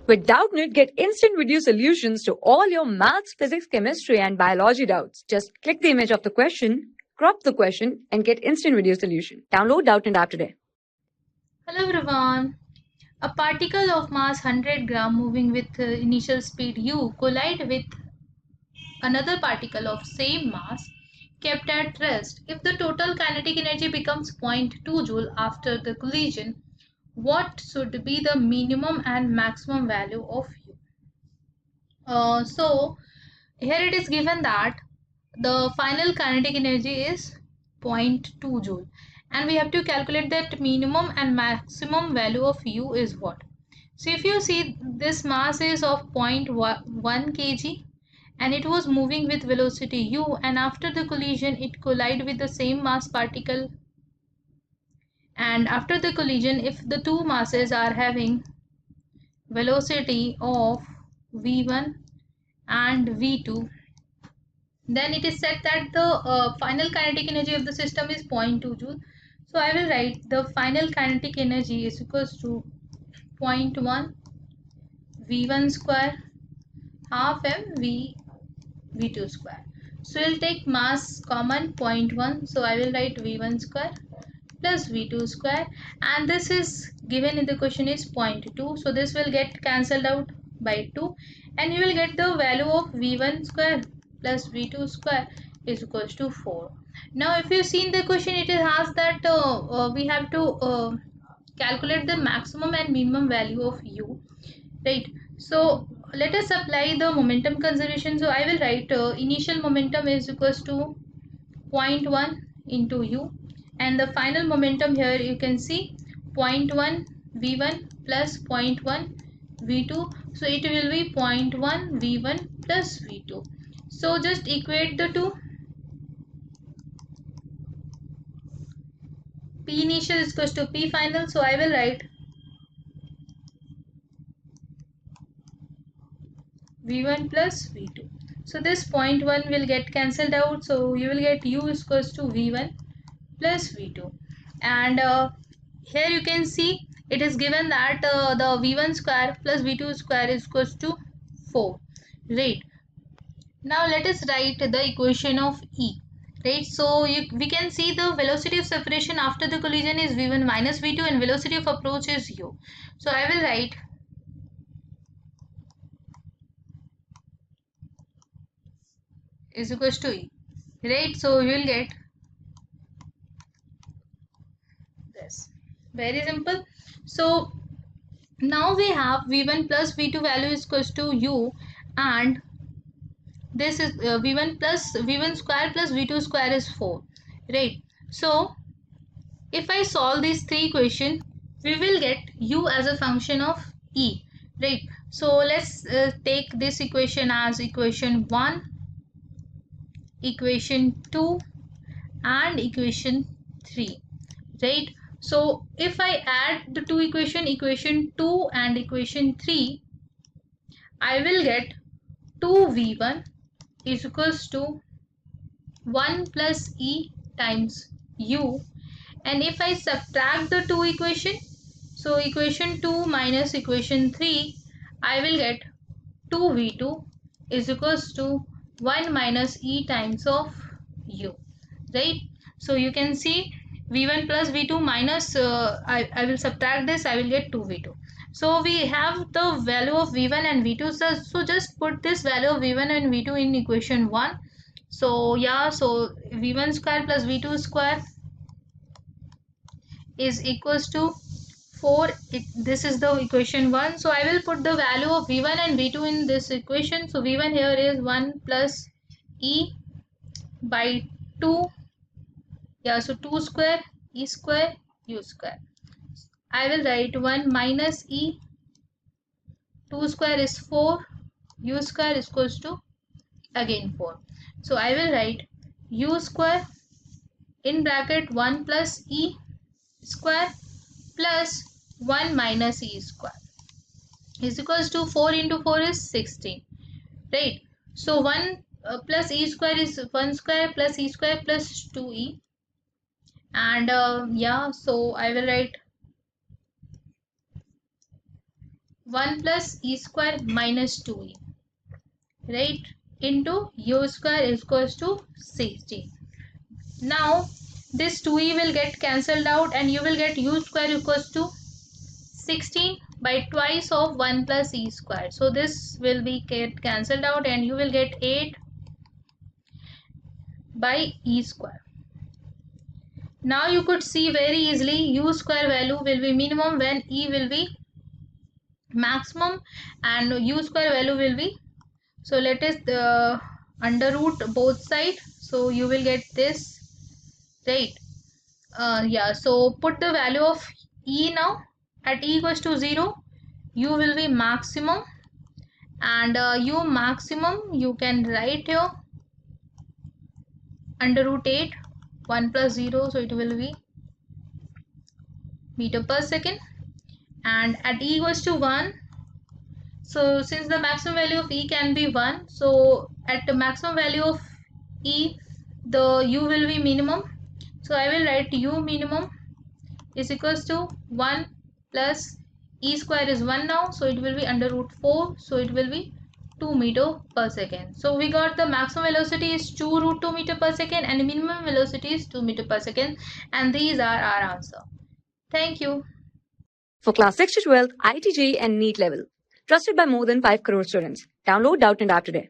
With Doubtnut, get instant video solutions to all your maths, physics, chemistry, and biology doubts. Just click the image of the question, crop the question, and get instant video solution. Download Doubtnut app today. Hello everyone. A particle of mass 100 gram moving with initial speed u collide with another particle of same mass kept at rest. If the total kinetic energy becomes 0.2 joule after the collision, what should be the minimum and maximum value of u? So here it is given that the final kinetic energy is 0.2 joule and we have to calculate that minimum and maximum value of u is what. So if you see, this mass is of 0.1 kg and it was moving with velocity u, and after the collision it collided with the same mass particle, and after the collision if the two masses are having velocity of v1 and v2, then it is said that the final kinetic energy of the system is 0.2 joule. So I will write the final kinetic energy is equals to 0.1 v1 square half m v2 square. So we'll take mass common 0.1, so I will write v1 square plus v2 square, and this is given in the question is 0.2, so this will get cancelled out by 2 and you will get the value of v1 square plus v2 square is equals to 4. Now if you see in the question, it has that we have to calculate the maximum and minimum value of u, right? So let us apply the momentum conservation. So I will write initial momentum is equals to 0.1 into u, and the final momentum here you can see 0.1 v1 plus 0.1 v2, so it will be 0.1 v1 plus v2. So just equate the two. P initial is equals to P final, so I will write v1 plus v2. So this 0.1 will get cancelled out, so you will get u is equals to v1 plus v2, and here you can see it is given that the v1 square plus v2 square is equals to 4, right? Now let us write the equation of E, right? So we can see the velocity of separation after the collision is v1 minus v2 and velocity of approach is u. So I will write is equals to E, right? So you will get this. Very simple. So now we have v1 plus v2 value is equals to u, and this is v1 plus v1 square plus v2 square is 4, right? So if I solve these three equations, we will get u as a function of E, right? So let's take this equation as equation 1, equation 2 and equation 3, right? So if I add the two equation 2 and equation 3, I will get 2v1 is equals to 1 plus E times u, and if I subtract the two equation, so equation 2 minus equation 3, I will get 2v2 is equals to 1 minus E times of u, right? So you can see v1 plus v2 minus I will subtract this, I will get 2v2. So we have the value of v1 and v2, so just put this value of v1 and v2 in equation 1. So yeah, so v1 square plus v2 square is equals to 4. This is the equation 1, so I will put the value of v1 and v2 in this equation. So v1 here is 1 plus E by 2, yeah, so 2 square E square u square. I will write 1 minus E, 2 square is 4, u square is equals to again 4. So I will write u square in bracket 1 plus E square plus 1 minus E square is equals to 4 into 4 is 16, right? So 1 plus E square is 1 square plus E square plus 2E, and yeah, so I will write 1 plus e square minus 2e, right, into u square is equals to 16. Now this 2e will get cancelled out and you will get u square equals to 16 by twice of 1 plus e square. So this will be get cancelled out and you will get 8 by e square. Now you could see very easily u square value will be minimum when e will be maximum and u square value will be, so let us under root both side, so you will get this, right? Yeah, so put the value of e now. At e equals to 0 u will be maximum and u maximum you can write here under root 8 1 plus 0, so it will be meter per second. And at e equals to 1, so since the maximum value of e can be 1, so at the maximum value of e the u will be minimum, so I will write u minimum is equals to 1 plus e square is 1 now, so it will be under root 4, so it will be 2 meter per second. So we got the maximum velocity is 2 root 2 meter per second and the minimum velocity is 2 meter per second, and these are our answer. Thank you. For class 6 to 12, IIT JEE and NEET level. Trusted by more than 5 crore students. Download Doubtnut app today.